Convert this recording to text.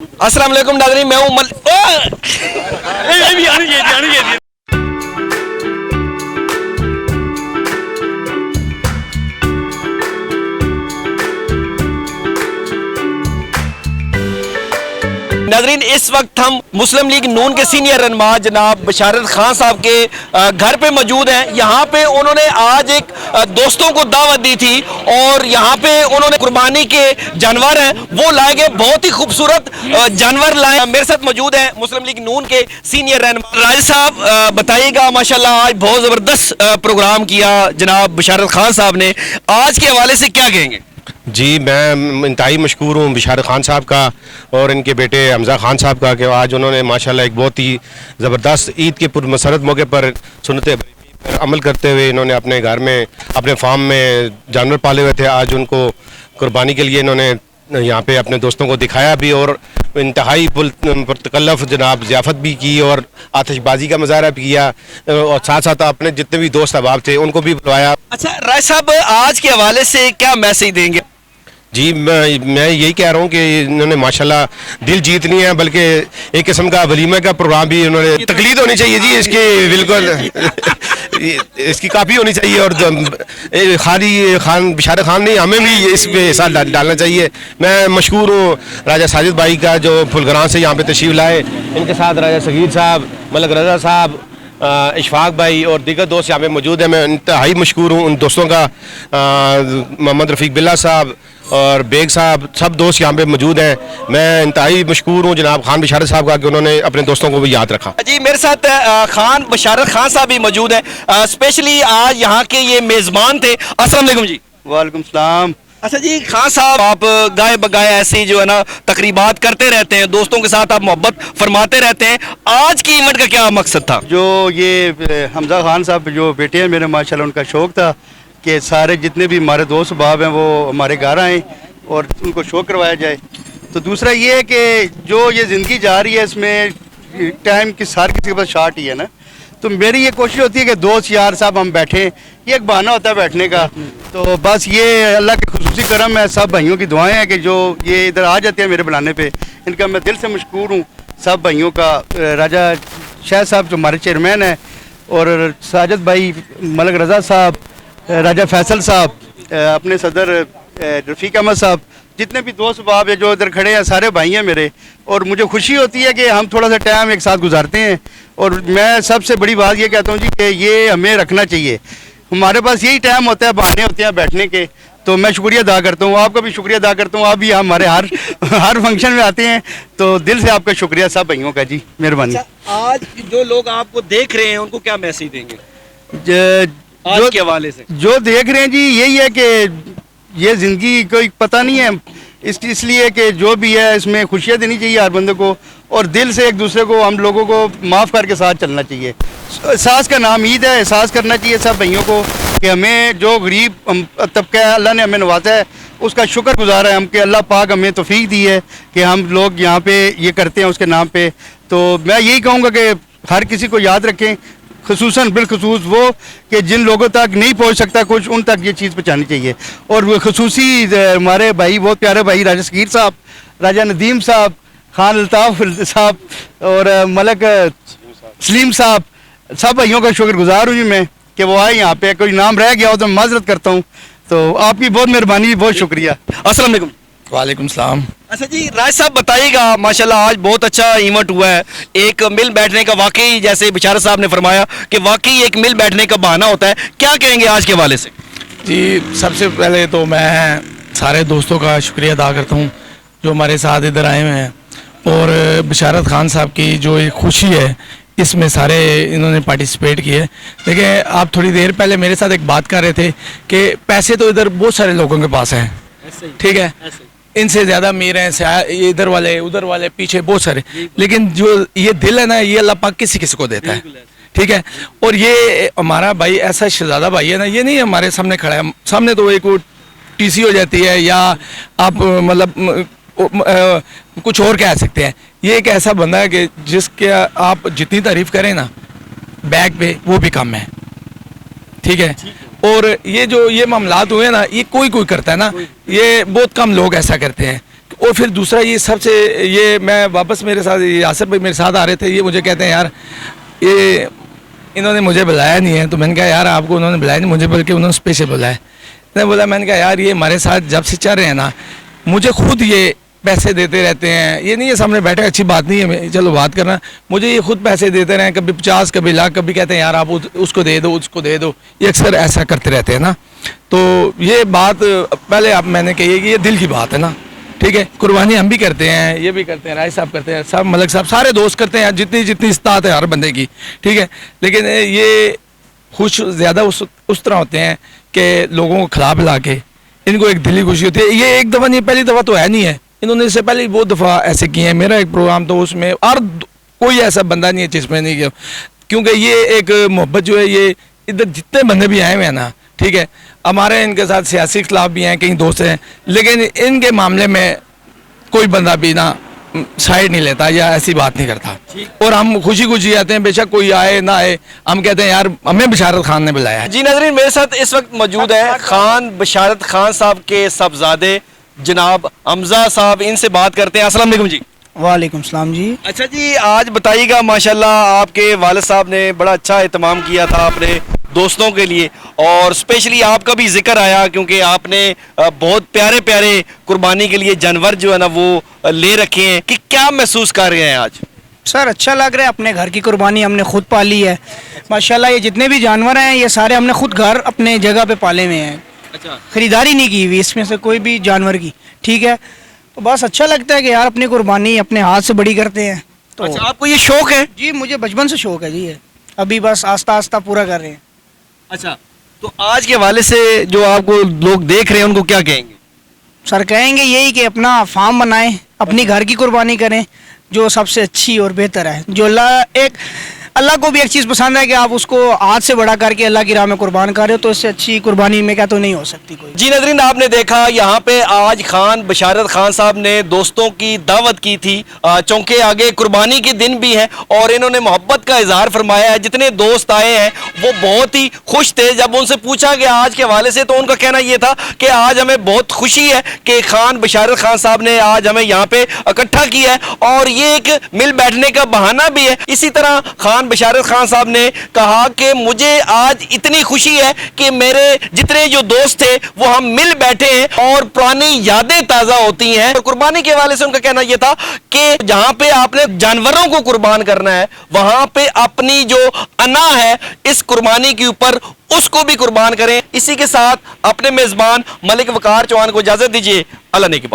अस्सलाम वालेकुम नाज़रीन, मैं हूं नाज़रीन, इस वक्त हम मुस्लिम लीग नून के सीनियर रहनुमा जनाब बशारत खान साहब के घर पे मौजूद हैं। यहाँ पे उन्होंने आज एक दोस्तों को दावत दी थी और यहाँ पे उन्होंने कुर्बानी के जानवर हैं वो लाए गए, बहुत ही खूबसूरत जानवर लाए। मेरे साथ मौजूद हैं मुस्लिम लीग नून के सीनियर रहनुमा राज साहब। बताइएगा, माशाल्लाह आज बहुत ज़बरदस्त प्रोग्राम किया जनाब बशारत खान साहब ने, आज के हवाले से क्या कहेंगे? जी, मैं इंतहाई मशकूर हूँ बशारत खान साहब का और इनके बेटे हमजा खान साहब का कि आज उन्होंने माशाल्लाह एक बहुत ही ज़बरदस्त ईद के पुरमसरत मौके पर सुन्नत पर अमल करते हुए इन्होंने अपने घर में अपने फार्म में जानवर पाले हुए थे। आज उनको कुर्बानी के लिए इन्होंने यहाँ पे अपने दोस्तों को दिखाया भी और इंतहाई पुरतकल्लफ जनाब ज़ियाफ़त भी की और आतिशबाजी का मुजाहरा भी किया और साथ साथ अपने जितने भी दोस्त अहबाब थे उनको भी बुलवाया। अच्छा राज साहब, आज के हवाले से क्या मैसेज देंगे? जी, मैं यही कह रहा हूँ कि इन्होंने माशाल्लाह दिल जीत नहीं है, बल्कि एक किस्म का वलीमे का प्रोग्राम भी इन्होंने तकलीद होनी चाहिए जी इसकी, बिल्कुल इसकी काफ़ी होनी चाहिए और खाली खान बशारत खान नहीं, हमें भी इस पे हिस्सा डालना चाहिए। मैं मशहूर हूँ राजा साजिद भाई का जो फुलगरान से यहाँ पे तशरीफ़ लाए, इनके साथ राजा सगीर साहब, मलक रजा साहब, इशफाक भाई और दीगर दोस्त यहाँ पे मौजूद हैं। मैं इंतहाई मशहूर हूँ उन दोस्तों का, मोहम्मद रफ़ीक बिल्ला साहब और बेग साहब, सब दोस्त यहाँ पे मौजूद हैं। मैं इंतहाई मशकूर हूँ जनाब खान बशारत साहब का कि उन्होंने अपने दोस्तों को भी याद रखा। जी, मेरे साथ खान बशारत खान साहब भी मौजूद हैं, स्पेशली आज यहाँ के ये मेज़बान थे। अस्सलाम वालेकुम जी। वालेकुम सलाम। अच्छा जी, खान साहब आप गाय बगाए ऐसी जो है ना तकरीबात करते रहते हैं, दोस्तों के साथ आप मोहब्बत फरमाते रहते हैं, आज की इवेंट का क्या मकसद था? जो ये हमजा खान साहब जो बेटे हैं मेरे, माशाल्लाह उनका शौक़ था कि सारे जितने भी हमारे दोस्त बाब हैं वो हमारे घर आएँ और उनको शो करवाया जाए। तो दूसरा ये है कि जो ये ज़िंदगी जा रही है इसमें टाइम की सार किसी के पास शार्ट ही है ना, तो मेरी ये कोशिश होती है कि दोस्त यार साहब हम बैठें, ये एक बहाना होता है बैठने का। तो बस ये अल्लाह के खुसूसी करम है, सब भाइयों की दुआएं हैं कि जो ये इधर आ जाते हैं मेरे बुलाने पे, इनका मैं दिल से मशकूर हूँ सब भाइयों का। राजा शाह साहब जो हमारे चेयरमैन हैं और साजिद भाई, मलक रज़ा साहब, राजा फैसल साहब, अपने सदर रफ़ीक अहमद साहब, जितने भी दोस्त बाब है जो इधर खड़े हैं सारे भाई हैं मेरे, और मुझे खुशी होती है कि हम थोड़ा सा टाइम एक साथ गुजारते हैं। और मैं सबसे बड़ी बात ये कहता हूँ जी कि ये हमें रखना चाहिए, हमारे पास यही टाइम होता है, बहाने होते हैं बैठने के। तो मैं शुक्रिया अदा करता हूँ, आपका भी शुक्रिया अदा करता हूँ, आप भी हमारे हर फंक्शन में आते हैं, तो दिल से आपका शुक्रिया सब भाइयों का जी, मेहरबानी। आज जो लोग आपको देख रहे हैं उनको क्या मैसेज देंगे जो के हवाले से? जो देख रहे हैं जी यही है कि ये ज़िंदगी कोई पता नहीं है, इसलिए कि जो भी है इसमें खुशियाँ देनी चाहिए हर बंदे को, और दिल से एक दूसरे को हम लोगों को माफ़ करके साथ चलना चाहिए। एहसास का नाम ईद है, एहसास करना चाहिए सब भाइयों को कि हमें जो गरीब तबका है अल्लाह ने हमें नवाजा है उसका शुक्रगुजार है हम कि अल्लाह पाक हमें तौफीक दी है कि हम लोग यहाँ पे ये करते हैं उसके नाम पे। तो मैं यही कहूँगा कि हर किसी को याद रखें, खुसूसन बिलखसूस वो कि जिन लोगों तक नहीं पहुंच सकता कुछ, उन तक ये चीज़ पहुंचानी चाहिए। और वो खसूसी हमारे भाई, बहुत प्यारे भाई राजा सगीर साहब, राजा नदीम साहब, खान अल्ताफ़ साहब और मलक सलीम साहब, सब भाइयों का शुक्रगुजार हूँ जी मैं कि वो आए यहाँ पे। कोई नाम रह गया हो तो माजरत करता हूँ, तो आपकी बहुत मेहरबानी, बहुत शुक्रिया। अस्सलाम वालेकुम। वालेकुम सलाम। अच्छा जी, राज साहब बताइएगा, माशाल्लाह आज बहुत अच्छा इवेंट हुआ है, एक मिल बैठने का, वाकई जैसे बशारत साहब ने फरमाया कि वाकई एक मिल बैठने का बहाना होता है, क्या कहेंगे आज के हवाले से? जी, सबसे पहले तो मैं सारे दोस्तों का शुक्रिया अदा करता हूँ जो हमारे साथ इधर आए हुए हैं, और बशारत खान साहब की जो एक खुशी है इसमें सारे इन्होंने पार्टिसिपेट किए। देखिए, आप थोड़ी देर पहले मेरे साथ एक बात कर रहे थे कि पैसे तो इधर बहुत सारे लोगों के पास हैं, ठीक है, इनसे ज़्यादा अमीर हैं, इधर वाले उधर वाले पीछे बहुत सारे, लेकिन जो ये दिल है ना, ये अल्लाह पाक किसी किसी को देता है, ठीक है। और ये हमारा भाई ऐसा शहजादा भाई है ना, ये नहीं हमारे सामने खड़ा है, सामने तो एक टीसी हो जाती है या आप मतलब कुछ और कह सकते हैं, ये एक ऐसा बंदा है कि जिसके आप जितनी तारीफ करें ना बैक पे वो भी कम है, ठीक है। और ये जो ये मामलात हुए ना, ये कोई करता है ना, ये बहुत कम लोग ऐसा करते हैं, اور پھر دوسرا یہ سب سے یہ میں واپس میرے ساتھ یاسر بھائی میرے ساتھ آ رہے تھے, یہ مجھے کہتے ہیں یار یہ انہوں نے مجھے بلایا نہیں ہے. تو میں نے کہا یار آپ کو انہوں نے بلایا نہیں, مجھے بلکہ انہوں نے اسپیشل بلایا. میں نے کہا یار یہ ہمارے ساتھ جب سے چل رہے ہیں نا, مجھے خود یہ پیسے دیتے رہتے ہیں. یہ نہیں ہے سامنے بیٹھے اچھی بات نہیں ہے, چلو بات کرنا, مجھے یہ خود پیسے دیتے رہے ہیں, کبھی 50 کبھی لاکھ, کبھی کہتے ہیں یار آپ اس کو دے دو اس کو دے دو. یہ اکثر ایسا کرتے رہتے ہیں نا. تو یہ بات پہلے آپ میں نے کہی ہے کہ یہ دل کی بات ہے نا, ٹھیک ہے. قربانی ہم بھی کرتے ہیں, یہ بھی کرتے ہیں, راج صاحب کرتے ہیں, سب ملک صاحب سارے دوست کرتے ہیں جتنی استطاعت ہے ہر بندے کی, ٹھیک ہے. لیکن یہ خوش زیادہ اس طرح ہوتے ہیں کہ لوگوں کو کھلا پلا کے ان کو ایک دلی خوشی ہوتی ہے. یہ ایک دفعہ نہیں, پہلی دفعہ تو ہے نہیں ہے, انہوں نے اس سے پہلے بہت دفعہ ایسے کیے ہیں. میرا ایک پروگرام تو اس میں اور کوئی ایسا بندہ نہیں ہے جس میں نہیں کیا, کیونکہ یہ ایک محبت جو ہے یہ ادھر جتنے بندے بھی آئے ہوئے ہیں نا, ٹھیک ہے, ہمارے ان کے ساتھ سیاسی اختلاف بھی ہیں, کئی دوست ہیں, لیکن ان کے معاملے میں کوئی بندہ بھی نا سائڈ نہیں لیتا یا ایسی بات نہیں کرتا. اور ہم خوشی خوشی آتے ہیں, بے شک کوئی آئے نہ آئے, ہم کہتے ہیں یار ہمیں بشارت خان نے بلایا ہے. جی ناظرین, میرے ساتھ اس وقت موجود ہیں خان بشارت خان صاحب کے صاحبزادے جناب حمزہ صاحب, ان سے بات کرتے ہیں. السلام علیکم جی. وعلیکم السلام جی. اچھا جی, آج بتائیے گا ماشاءاللہ آپ کے والد صاحب نے بڑا اچھا اہتمام کیا تھا اپنے دوستوں کے لیے, اور اسپیشلی آپ کا بھی ذکر آیا کیونکہ آپ نے بہت پیارے پیارے قربانی کے لیے جانور جو ہے نا وہ لے رکھے ہیں, کہ کیا محسوس کر رہے ہیں آج؟ سر اچھا لگ رہا ہے, اپنے گھر کی قربانی ہم نے خود پالی ہے ماشاءاللہ. یہ جتنے بھی جانور ہیں یہ سارے ہم نے خود گھر اپنے جگہ پہ پالے ہوئے ہیں, اچھا, خریداری نہیں کی ہوئی اس میں سے کوئی بھی جانور کی, ٹھیک ہے. تو بس اچھا لگتا ہے کہ یار اپنی قربانی اپنے ہاتھ سے بڑی کرتے ہیں. تو اچھا آپ کو یہ شوق ہے؟ جی مجھے بچپن سے شوق ہے جی, یہ ابھی بس آہستہ آہستہ پورا کر رہے ہیں. اچھا, تو آج کے حوالے سے جو آپ کو لوگ دیکھ رہے ہیں ان کو کیا کہیں گے؟ سر کہیں گے یہی کہ اپنا فارم بنائیں, اپنی گھر کی قربانی کریں جو سب سے اچھی اور بہتر ہے. جو اللہ کو بھی ایک چیز پسند ہے کہ آپ اس کو ہاتھ سے بڑا کر کے اللہ کی راہ میں قربان کر رہے ہو, تو اس سے اچھی قربانی میں کیا تو نہیں ہو سکتی کوئی. جی ناظرین, آپ نے دیکھا یہاں پہ آج خان بشارت خان صاحب نے دوستوں کی دعوت کی تھی, چونکہ آگے قربانی کے دن بھی ہیں, اور انہوں نے محبت کا اظہار فرمایا ہے. جتنے دوست آئے ہیں وہ بہت ہی خوش تھے. جب ان سے پوچھا گیا آج کے حوالے سے تو ان کا کہنا یہ تھا کہ آج ہمیں بہت خوشی ہے کہ خان بشارت خان صاحب نے آج ہمیں یہاں پہ اکٹھا کیا ہے, اور یہ ایک مل بیٹھنے کا بہانہ بھی ہے. اسی طرح خان بشارت خان صاحب نے کہا کہ مجھے آج اتنی خوشی ہے کہ میرے جتنے جو دوست تھے وہ ہم مل بیٹھے ہیں اور پرانی یادیں تازہ ہوتی ہیں. قربانی کے حوالے سے ان کا کہنا یہ تھا کہ جہاں پہ آپ نے جانوروں کو قربان کرنا ہے وہاں پہ اپنی جو انا ہے اس قربانی کے اوپر اس کو بھی قربان کریں. اسی کے ساتھ اپنے میزبان ملک وقار چوہان کو اجازت دیجیے. اللہ نے کی